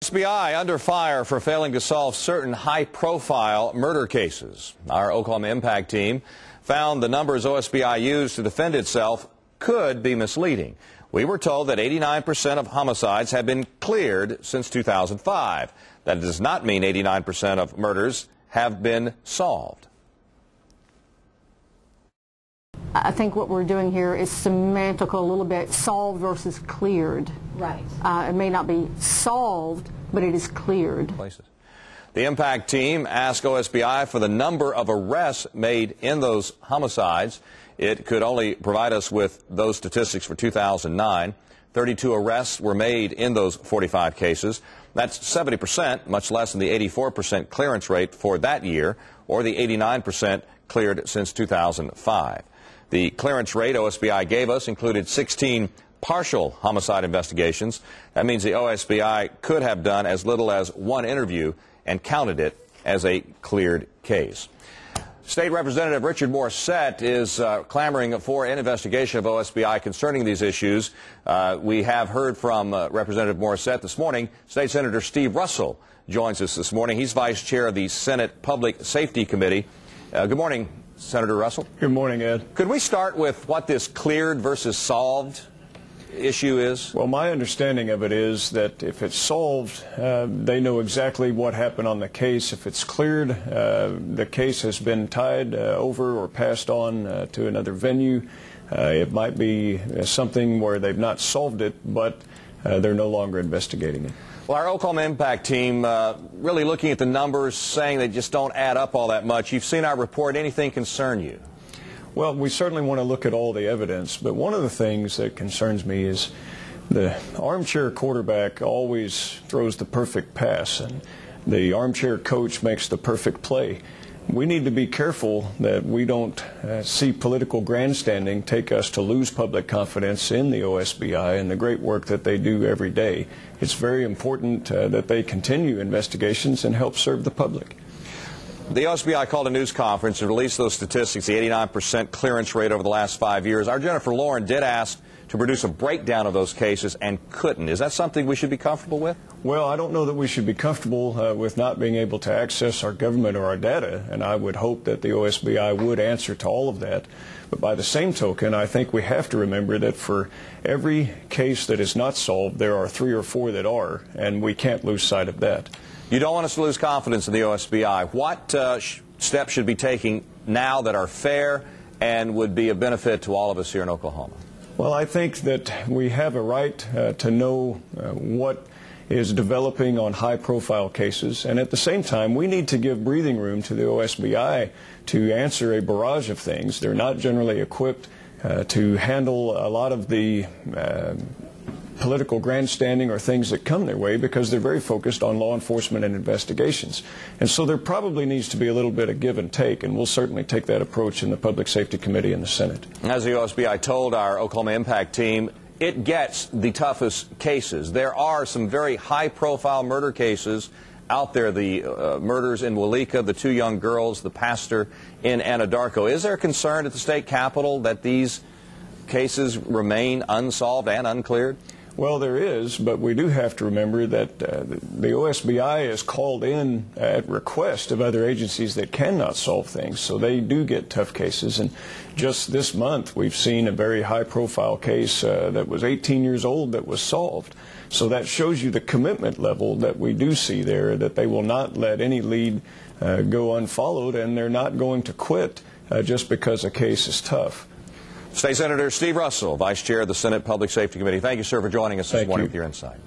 OSBI under fire for failing to solve certain high-profile murder cases. Our Oklahoma Impact team found the numbers OSBI used to defend itself could be misleading. We were told that 89% of homicides have been cleared since 2005. That does not mean 89% of murders have been solved. I think what we're doing here is semantical a little bit, solved versus cleared. Right. It may not be solved, but it is cleared. The Impact team asked OSBI for the number of arrests made in those homicides. It could only provide us with those statistics for 2009. 32 arrests were made in those 45 cases. That's 70%, much less than the 84% clearance rate for that year, or the 89% cleared since 2005. The clearance rate OSBI gave us included 16 partial homicide investigations. That means the OSBI could have done as little as one interview and counted it as a cleared case. State Representative Richard Morissette is clamoring for an investigation of OSBI concerning these issues. We have heard from Representative Morissette this morning. State Senator Steve Russell joins us this morning. He's vice chair of the Senate Public Safety Committee. Good morning, Senator Russell. Good morning, Ed. Could we start with what this cleared versus solved issue is? Well, my understanding of it is that if it's solved, they know exactly what happened on the case. If it's cleared, the case has been tied over or passed on to another venue. It might be something where they've not solved it, but they're no longer investigating it. Well, our Oklahoma Impact team really looking at the numbers, saying they just don't add up all that much. You've seen our report. Anything concern you? Well, we certainly want to look at all the evidence, but one of the things that concerns me is the armchair quarterback always throws the perfect pass, and the armchair coach makes the perfect play. We need to be careful that we don't see political grandstanding take us to lose public confidence in the OSBI and the great work that they do every day. It's very important that they continue investigations and help serve the public. The OSBI called a news conference and released those statistics, the 89% clearance rate over the last 5 years. Our Jennifer Lauren did ask to produce a breakdown of those cases and couldn't. Is that something we should be comfortable with? Well, I don't know that we should be comfortable with not being able to access our government or our data, and I would hope that the OSBI would answer to all of that. But by the same token, I think we have to remember that for every case that is not solved, there are 3 or 4 that are, and we can't lose sight of that. You don't want us to lose confidence in the OSBI. What steps should be taken now that are fair and would be a benefit to all of us here in Oklahoma? Well, I think that we have a right to know what is developing on high-profile cases, and at the same time, we need to give breathing room to the OSBI to answer a barrage of things. They're not generally equipped to handle a lot of the political grandstanding or things that come their way because they're very focused on law enforcement and investigations. And so there probably needs to be a little bit of give and take, and we'll certainly take that approach in the Public Safety Committee and the Senate. As the OSBI told our Oklahoma Impact team, it gets the toughest cases. There are some very high-profile murder cases out there, the murders in Walika, the 2 young girls, the pastor in Anadarko. Is there concern at the state capitol that these cases remain unsolved and uncleared? Well, there is, but we do have to remember that the OSBI is called in at request of other agencies that cannot solve things, so they do get tough cases. And just this month, we've seen a very high-profile case that was 18 years old that was solved. So that shows you the commitment level that we do see there, that they will not let any lead go unfollowed, and they're not going to quit just because a case is tough. State Senator Steve Russell, Vice Chair of the Senate Public Safety Committee. Thank you, sir, for joining us this morning with your insight.